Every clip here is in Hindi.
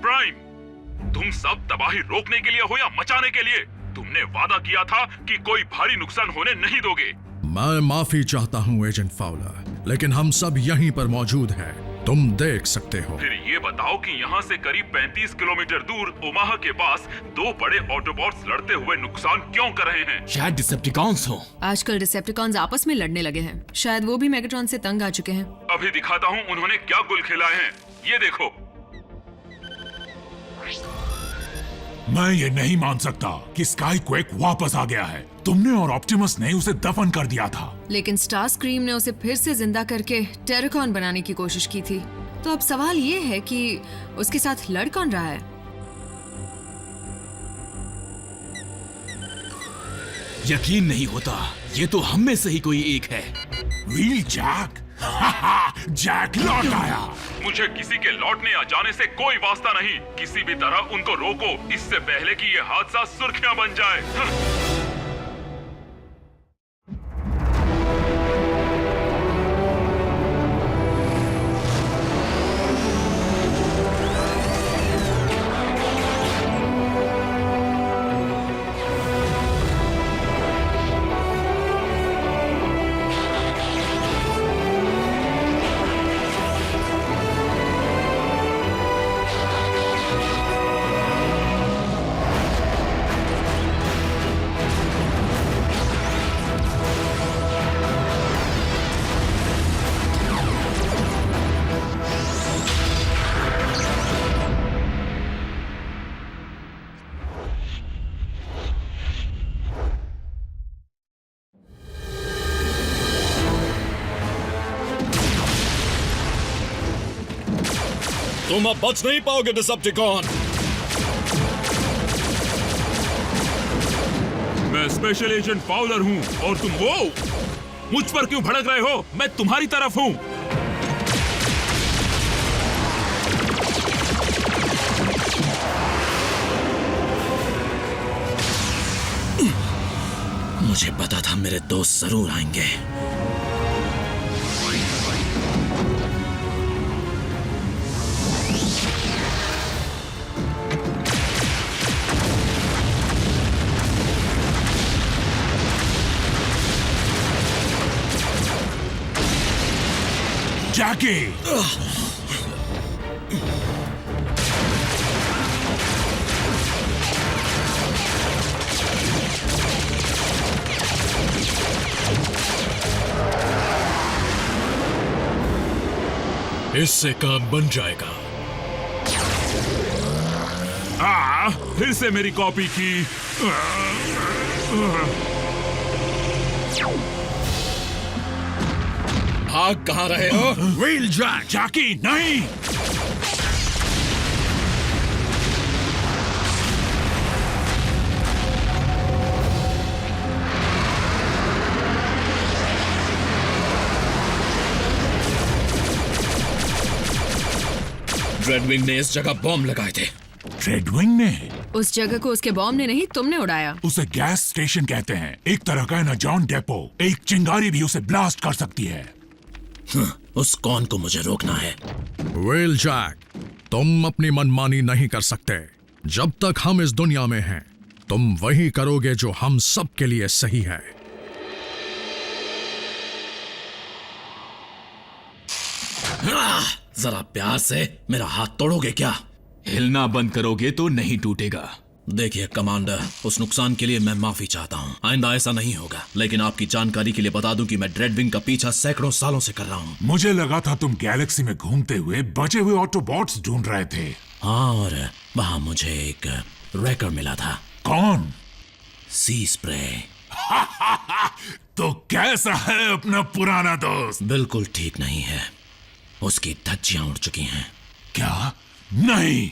प्राइम, तुम सब तबाही रोकने के लिए हो या मचाने के लिए? तुमने वादा किया था कि कोई भारी नुकसान होने नहीं दोगे। मैं माफी चाहता हूँ एजेंट फाउलर, लेकिन हम सब यहीं पर मौजूद हैं, तुम देख सकते हो। फिर ये बताओ कि यहाँ से करीब 35 किलोमीटर दूर ओमाहा के पास दो बड़े ऑटोबॉट्स लड़ते हुए नुकसान क्यों कर रहे हैं? शायद डिसेप्टिकॉन्स हो। आजकल डिसेप्टिकॉन्स आपस में लड़ने लगे हैं। शायद वो भी मेगाट्रॉन से तंग आ चुके हैं। अभी दिखाता हूँ उन्होंने क्या गुल खिलाए हैं। ये देखो। मैं ये नहीं मान सकता कि स्काई क्वेक वापस आ गया है। तुमने और ऑप्टिमस ने उसे दफन कर दिया था। लेकिन स्टार स्क्रीम ने उसे फिर से जिंदा करके टेराकॉन बनाने की कोशिश की थी। तो अब सवाल ये है कि उसके साथ लड़ कौन रहा है? यकीन नहीं होता, ये तो हम में से ही कोई एक है। Wheel Jack. जैक लौट आया। मुझे किसी के लौटने या जाने से कोई वास्ता नहीं। किसी भी तरह उनको रोको, इससे पहले कि ये हादसा सुर्खियां बन जाए। तुम अब बच नहीं पाओगे डिसेप्टिकॉन। मैं स्पेशल एजेंट फाउलर हूँ और तुम वो मुझ पर क्यों भड़क रहे हो? मैं तुम्हारी तरफ हूँ। मुझे पता था मेरे दोस्त जरूर आएंगे। जैकी। इससे काम बन जाएगा। फिर से मेरी कॉपी की। भाग कहाँ रहे हो? Wheel Jack. जैकी नहीं। रेडविंग ने इस जगह बॉम्ब लगाए थे। रेडविंग ने? उस जगह को उसके बॉम्ब ने नहीं, तुमने उड़ाया। उसे गैस स्टेशन कहते हैं, एक तरह का एनर्जॉन डेपो। एक चिंगारी भी उसे ब्लास्ट कर सकती है। उस कौन को मुझे रोकना है। व्हील जैक, तुम अपनी मनमानी नहीं कर सकते। जब तक हम इस दुनिया में हैं, तुम वही करोगे जो हम सब के लिए सही है। जरा प्यार से मेरा हाथ तोड़ोगे क्या? हिलना बंद करोगे तो नहीं टूटेगा। देखिए कमांडर, उस नुकसान के लिए मैं माफी चाहता हूँ। आइंदा ऐसा नहीं होगा। लेकिन आपकी जानकारी के लिए बता दूं कि मैं ड्रेडविंग का पीछा सैकड़ों सालों से कर रहा हूँ। मुझे लगा था तुम गैलेक्सी में घूमते हुए बचे हुए ऑटोबॉट्स ढूंढ रहे थे। हाँ, और वहां मुझे एक रैकर मिला था। कौन? सी स्प्रे। तो कैसा है अपना पुराना दोस्त? बिल्कुल ठीक नहीं है। उसकी धज्जियां उड़ चुकी हैं। क्या? नहीं।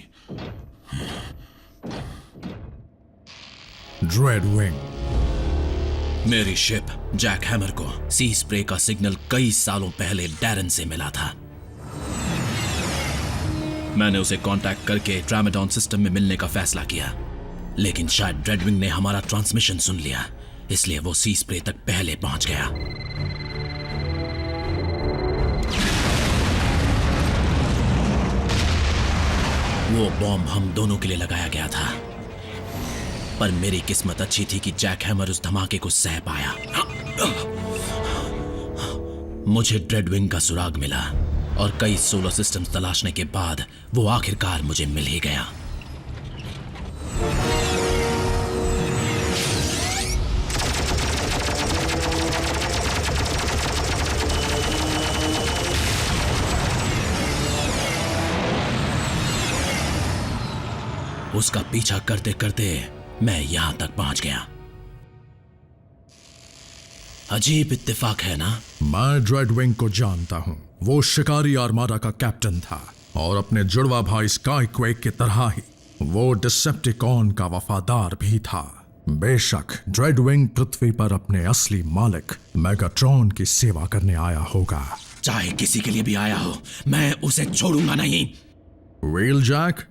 ड्रेडविंग। मेरी शिप जैक हैमर को सी स्प्रे का सिग्नल कई सालों पहले डैरन से मिला था। मैंने उसे कांटेक्ट करके ट्रामेडॉन सिस्टम में मिलने का फैसला किया, लेकिन शायद ड्रेडविंग ने हमारा ट्रांसमिशन सुन लिया, इसलिए वो सी स्प्रे तक पहले पहुंच गया। वो बॉम्ब हम दोनों के लिए लगाया गया था, पर मेरी किस्मत अच्छी थी कि जैक हैमर उस धमाके को सह पाया। मुझे ड्रेडविंग का सुराग मिला और कई सोलर सिस्टम्स तलाशने के बाद वो आखिरकार मुझे मिल ही गया। उसका पीछा करते करते मैं यहां तक पहुंच गया। अजीब इत्तेफाक है ना? मैं ड्रेडविंग को जानता हूं। वो शिकारी आर्माडा का कैप्टन था और अपने जुड़वा भाई स्काईक्वेक की तरह ही वो डिसेप्टिकॉन का वफादार भी था। बेशक ड्रेडविंग पृथ्वी पर अपने असली मालिक मेगाट्रॉन की सेवा करने आया होगा। चाहे किसी के लिए भी आया हो, मैं उसे छोड़ूंगा नहीं। व्हीलजैक,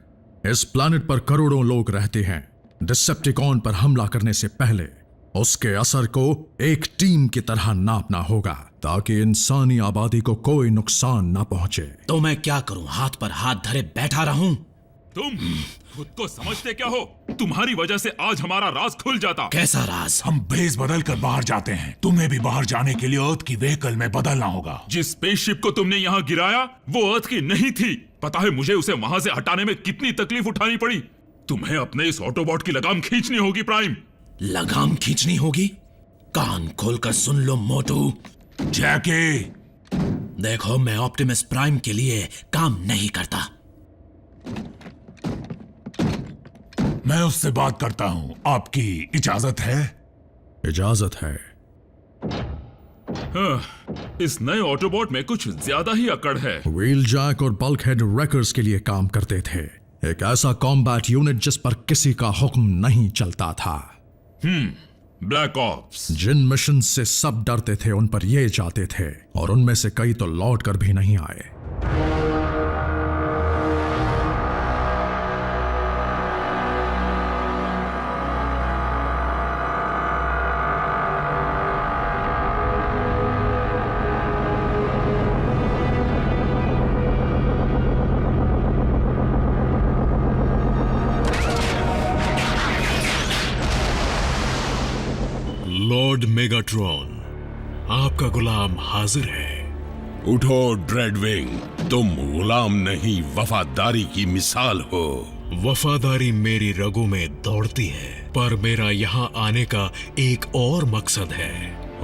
इस प्लैनेट पर करोड़ों लोग रहते हैं। डिसेप्टिकॉन पर हमला करने से पहले उसके असर को एक टीम की तरह नापना होगा ताकि इंसानी आबादी को कोई नुकसान ना पहुंचे। तो मैं क्या करूं? हाथ पर हाथ धरे बैठा रहूं? तुम खुद को समझते क्या हो? तुम्हारी वजह से आज हमारा राज खुल जाता। कैसा राज? हम बेस बदल कर बाहर जाते हैं। तुम्हें भी बाहर जाने के लिए अर्थ की व्हीकल में बदलना होगा। जिस स्पेसशिप को तुमने यहाँ गिराया वो अर्थ की नहीं थी। पता है मुझे उसे वहां से हटाने में कितनी तकलीफ उठानी पड़ी। तुम्हें अपने इस ऑटोबॉट की लगाम खींचनी होगी प्राइम। लगाम खींचनी होगी? कान खोलकर सुन लो मोटू। जैकी, देखो, मैं ऑप्टिमस प्राइम के लिए काम नहीं करता। मैं उससे बात करता हूँ। आपकी इजाजत है? इजाजत है। इस नए ऑटोबॉट में कुछ ज्यादा ही अकड़ है। व्हीलजैक और बल्कहेड रैकर्स के लिए काम करते थे, एक ऐसा कॉम्बैट यूनिट जिस पर किसी का हुक्म नहीं चलता था। Black ops. जिन मिशन से सब डरते थे उन पर ये जाते थे और उनमें से कई तो लौट कर भी नहीं आए। लॉर्ड मेगाट्रॉन, आपका गुलाम हाजिर है। उठो ड्रेडविंग, तुम गुलाम नहीं वफादारी की मिसाल हो। वफादारी मेरी रगों में दौड़ती है, पर मेरा यहाँ आने का एक और मकसद है।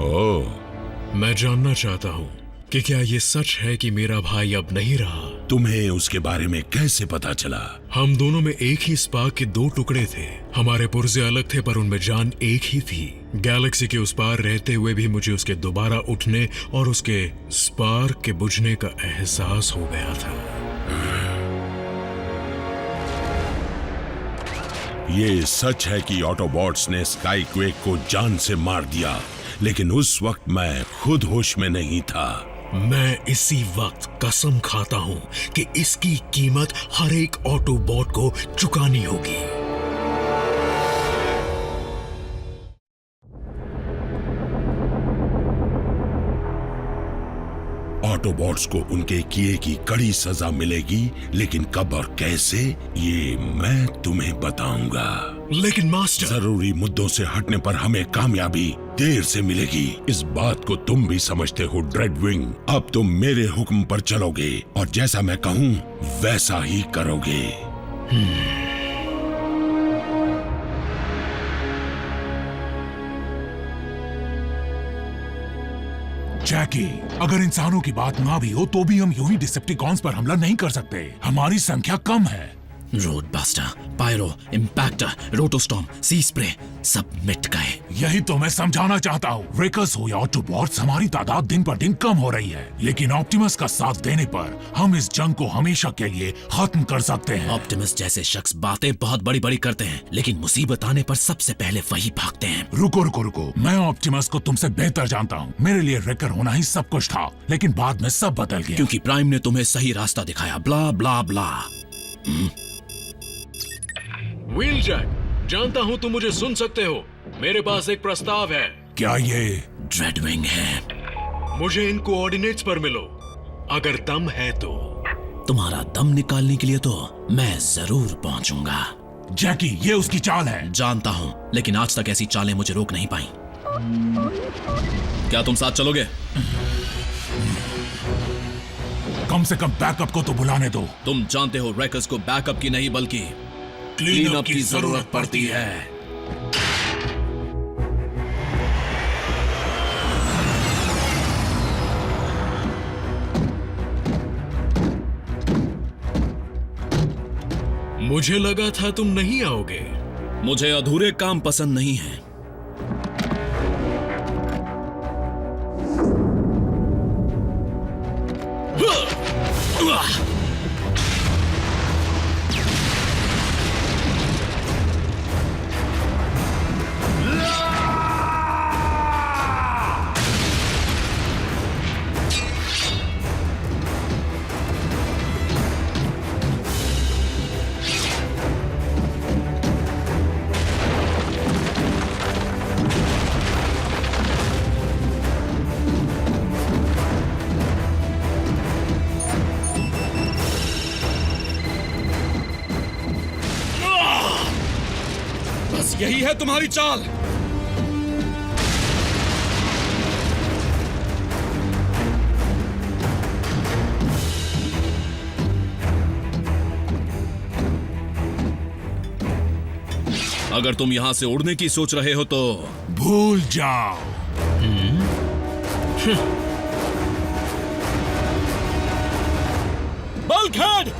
ओह, मैं जानना चाहता हूँ कि क्या ये सच है कि मेरा भाई अब नहीं रहा? तुम्हें उसके बारे में कैसे पता चला? हम दोनों में एक ही स्पार्क के दो टुकड़े थे। हमारे पुर्जे अलग थे पर उनमें जान एक ही थी। गैलेक्सी के उस पार रहते हुए भी मुझे उसके दोबारा उठने और उसके स्पार्क के बुझने का एहसास हो गया था। ये सच है कि ऑटोबॉट्स ने स्काईक्वेक को जान से मार दिया, लेकिन उस वक्त मैं खुद होश में नहीं था। मैं इसी वक्त कसम खाता हूं कि इसकी कीमत हर एक ऑटोबॉट को चुकानी होगी। ऑटोबॉट्स को उनके किए की कड़ी सजा मिलेगी, लेकिन कब और कैसे ये मैं तुम्हें बताऊंगा। लेकिन मास्टर, जरूरी मुद्दों से हटने पर हमें कामयाबी देर से मिलेगी। इस बात को तुम भी समझते हो ड्रेडविंग। अब तुम मेरे हुक्म पर चलोगे और जैसा मैं कहूं वैसा ही करोगे। जैकी, अगर इंसानों की बात ना भी हो तो भी हम यूं ही डिसेप्टिकॉन्स पर हमला नहीं कर सकते। हमारी संख्या कम है। रोडबस्टर, पायरो, इम्पैक्टर, रोटोस्टॉर्म, सी स्प्रे सब मिट गए। यही तो मैं समझाना चाहता हूँ। रेकर्स हो या ऑटोबॉट्स, हमारी तादाद दिन पर दिन कम हो रही है, लेकिन ऑप्टिमस का साथ देने पर हम इस जंग को हमेशा के लिए खत्म कर सकते हैं। ऑप्टिमस जैसे शख्स बातें बहुत बड़ी बड़ी करते हैं, लेकिन मुसीबत आने पर सबसे पहले वही भागते हैं। रुको रुको रुको, मैं ऑप्टिमस को तुमसे बेहतर जानता हूँ। मेरे लिए रेकर होना ही सब कुछ था, लेकिन बाद में सब बदल गया। क्योंकि प्राइम ने तुम्हें सही रास्ता दिखाया। ब्ला ब्ला ब्ला। व्हीलजैक, जानता हूं तुम मुझे सुन सकते हो। मेरे पास एक प्रस्ताव है। क्या ये ड्रेडविंग है? मुझे इन कोऑर्डिनेट्स पर मिलो। अगर दम है तुम्हारा दम निकालने के लिए तो मैं जरूर पहुंचूंगा। जैकी, ये उसकी चाल है। जानता हूं, लेकिन आज तक ऐसी चालें मुझे रोक नहीं पाई। क्या तुम साथ चलोगे? कम से कम बैकअप को तो बुलाने दो। तुम जानते हो रैकर्स को बैकअप की नहीं बल्कि क्लीन अप की जरूरत पड़ती है। मुझे लगा था तुम नहीं आओगे। मुझे अधूरे काम पसंद नहीं है। बस यही है तुम्हारी चाल। अगर तुम यहां से उड़ने की सोच रहे हो तो भूल जाओ। बल्कहेड!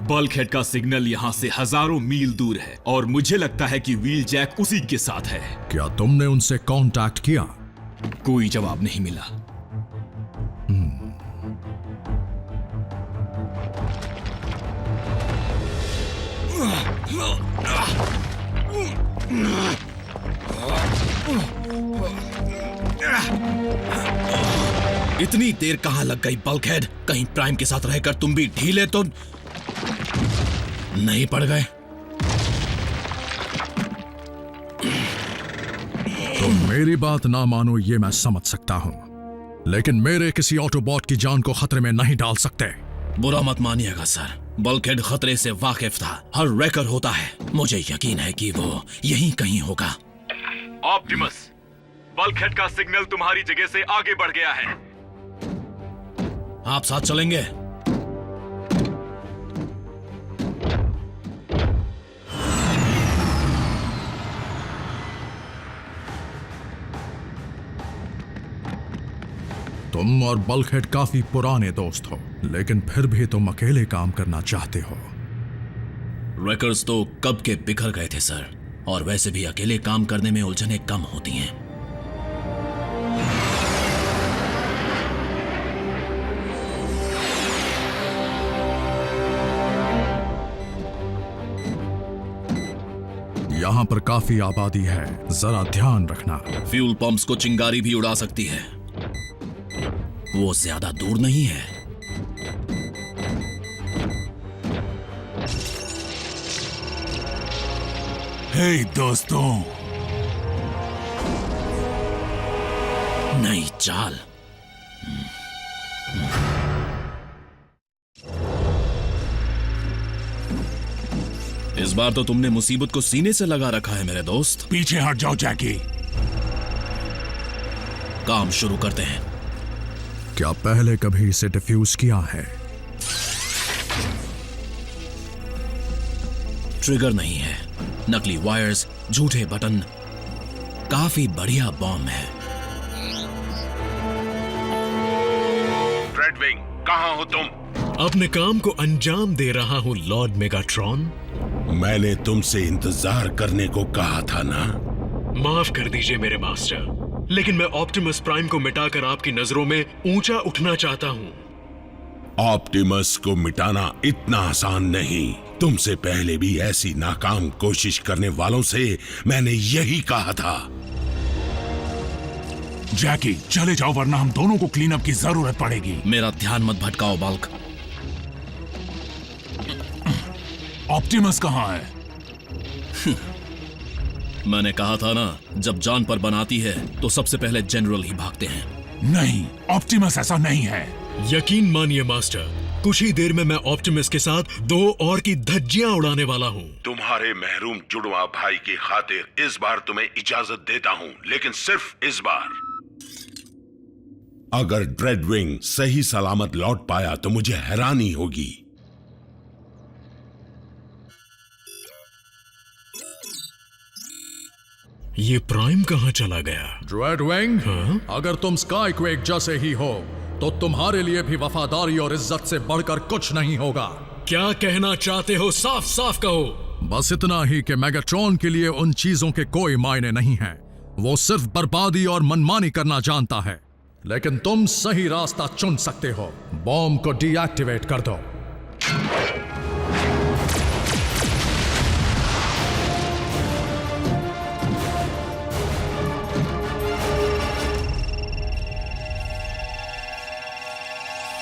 बल्कहेड का सिग्नल यहां से हजारों मील दूर है और मुझे लगता है कि व्हील जैक उसी के साथ है। क्या तुमने उनसे कांटेक्ट किया? कोई जवाब नहीं मिला। इतनी देर कहां लग गई बल्कहेड? कहीं प्राइम के साथ रहकर तुम भी ढीले तो नहीं पड़ गए? तुम मेरी बात ना मानो ये मैं समझ सकता हूं, लेकिन मेरे किसी ऑटोबॉट की जान को खतरे में नहीं डाल सकते। बुरा मत मानिएगा सर, बल्कहेड खतरे से वाकिफ था। हर रैकर होता है। मुझे यकीन है कि वो यहीं कहीं होगा। ऑप्टिमस, बल्कहेड का सिग्नल तुम्हारी जगह से आगे बढ़ गया है। आप साथ चलेंगे? तुम और बल्कहेड काफी पुराने दोस्त हो, लेकिन फिर भी तुम अकेले काम करना चाहते हो। रैकर्स तो कब के बिखर गए थे सर, और वैसे भी अकेले काम करने में उलझनें कम होती हैं। यहां पर काफी आबादी है, जरा ध्यान रखना। फ्यूल पंप्स को चिंगारी भी उड़ा सकती है। वो ज्यादा दूर नहीं है। हे दोस्तों, नई चाल। इस बार तो तुमने मुसीबत को सीने से लगा रखा है मेरे दोस्त। पीछे हट जाओ जैकी। काम शुरू करते हैं। क्या पहले कभी इसे डिफ्यूज किया है? ट्रिगर नहीं है, नकली वायर्स, झूठे बटन। काफी बढ़िया बॉम्ब है। रेडविंग, कहाँ हो तुम? अपने काम को अंजाम दे रहा हूँ लॉर्ड मेगाट्रॉन। मैंने तुमसे इंतजार करने को कहा था ना। माफ कर दीजिए मेरे मास्टर, लेकिन मैं ऑप्टिमस प्राइम को मिटाकर आपकी नजरों में ऊंचा उठना चाहता हूँ। ऑप्टिमस को मिटाना इतना आसान नहीं। तुमसे पहले भी ऐसी नाकाम कोशिश करने वालों से मैंने यही कहा था। जैकी चले जाओ वरना हम दोनों को क्लीन अप की जरूरत पड़ेगी। मेरा ध्यान मत भटकाओ बाल्क। ऑप्टिमस कहाँ है? मैंने कहा था ना, जब जान पर बनाती है तो सबसे पहले जनरल ही भागते हैं। नहीं, ऑप्टिमस ऐसा नहीं है। यकीन मानिए मास्टर, कुछ ही देर में मैं ऑप्टिमस के साथ 2 और की धज्जियां उड़ाने वाला हूँ। तुम्हारे महरूम जुड़वा भाई की खातिर इस बार तुम्हें इजाजत देता हूँ, लेकिन सिर्फ इस बार। अगर ड्रेडविंग सही सलामत लौट पाया तो मुझे हैरानी होगी। ये प्राइम कहाँ चला गया? ड्रेडविंग, अगर तुम स्काईक्वेक जैसे ही हो तो तुम्हारे लिए भी वफादारी और इज्जत से बढ़कर कुछ नहीं होगा। क्या कहना चाहते हो? साफ साफ कहो। बस इतना ही कि मेगाट्रॉन के लिए उन चीजों के कोई मायने नहीं हैं। वो सिर्फ बर्बादी और मनमानी करना जानता है। लेकिन तुम सही रास्ता चुन सकते हो। बॉम्ब को डीएक्टिवेट कर दो।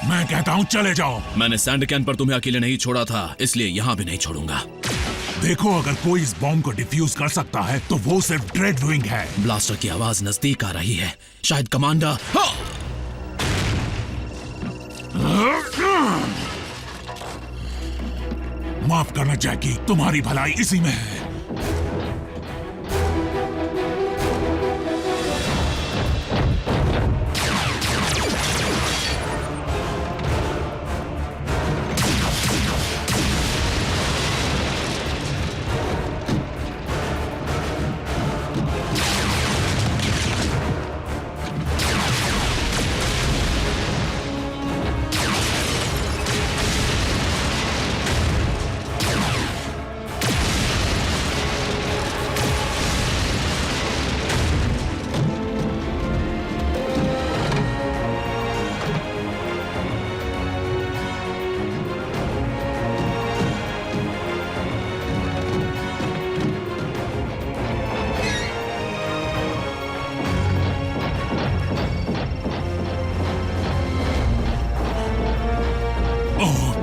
मैं कहता हूँ चले जाओ। मैंने सैंड कैन पर तुम्हें अकेले नहीं छोड़ा था, इसलिए यहाँ भी नहीं छोड़ूंगा। देखो, अगर कोई इस बॉम्ब को डिफ्यूज कर सकता है तो वो सिर्फ ड्रेडविंग है। ब्लास्टर की आवाज नजदीक आ रही है। शायद कमांडर। माफ करना जैकी, तुम्हारी भलाई इसी में है।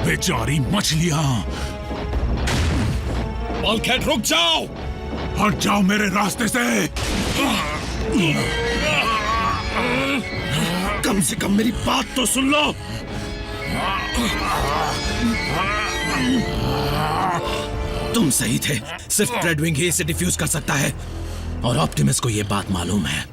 बेचारी मछलियां। बल्कहेड रुक जाओ। हट जाओ मेरे रास्ते से। कम से कम मेरी बात तो सुन लो। तुम सही थे, सिर्फ ड्रेडविंग ही इसे डिफ्यूज कर सकता है और ऑप्टिमस को यह बात मालूम है।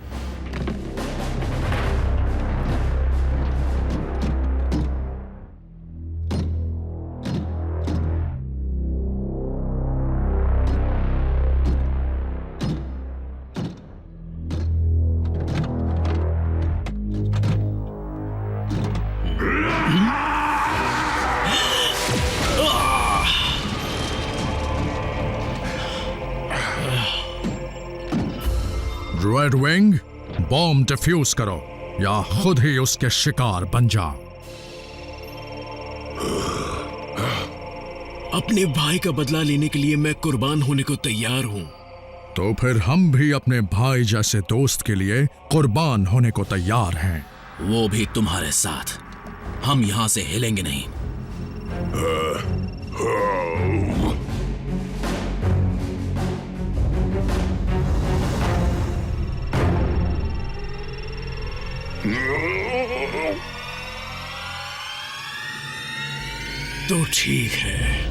रेडविंग, बॉम्ब डिफ्यूज करो या खुद ही उसके शिकार बन जाओ। अपने भाई का बदला लेने के लिए मैं कुर्बान होने को तैयार हूं। तो फिर हम भी अपने भाई जैसे दोस्त के लिए कुर्बान होने को तैयार हैं। वो भी तुम्हारे साथ। हम यहां से हिलेंगे नहीं। तो ठीक है।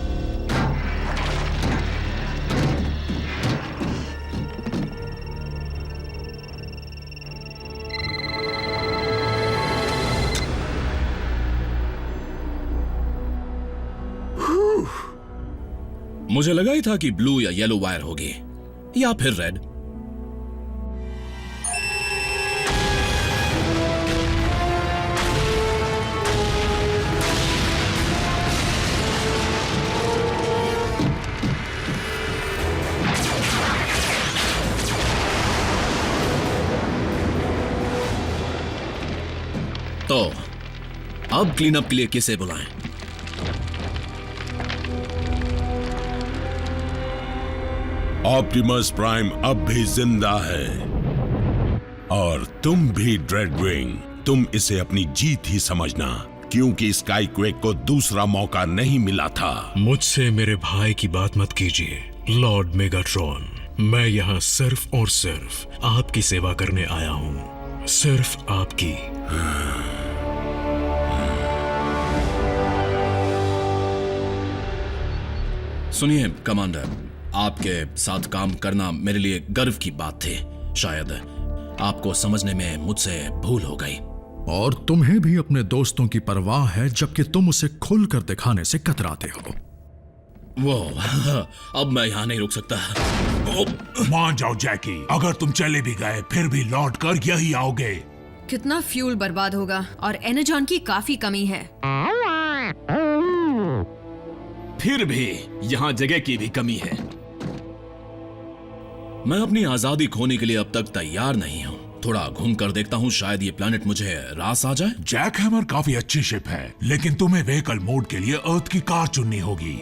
मुझे लगा ही था कि ब्लू या येलो वायर होगी या फिर रेड। तो अब क्लीन अप के लिए किसे बुलाएं? ऑप्टिमस प्राइम अब भी जिंदा है और तुम भी ड्रेडविंग। तुम इसे अपनी जीत ही समझना, क्योंकि स्काईक्वेक को दूसरा मौका नहीं मिला था। मुझसे मेरे भाई की बात मत कीजिए लॉर्ड मेगाट्रॉन। मैं यहाँ सिर्फ और सिर्फ आपकी सेवा करने आया हूँ, सिर्फ आपकी। सुनिए कमांडर, आपके साथ काम करना मेरे लिए गर्व की बात थी। शायद आपको समझने में मुझसे भूल हो गई। और तुम्हें भी अपने दोस्तों की परवाह है, जबकि तुम उसे खुलकर दिखाने से कतराते हो। वो अब मैं यहाँ नहीं रुक सकता। मान जाओ जैकी, अगर तुम चले भी गए फिर भी लौट कर यही आओगे। कितना फ्यूल बर्बाद होगा और एनर्जॉन की काफी कमी है। फिर भी यहाँ जगह की भी कमी है। मैं अपनी आजादी खोने के लिए अब तक तैयार नहीं हूँ। थोड़ा घूम कर देखता हूँ, शायद ये प्लेनेट मुझे रास आ जाए। जैक हैमर काफी अच्छी शिप है, लेकिन तुम्हें व्हीकल मोड के लिए अर्थ की कार चुननी होगी।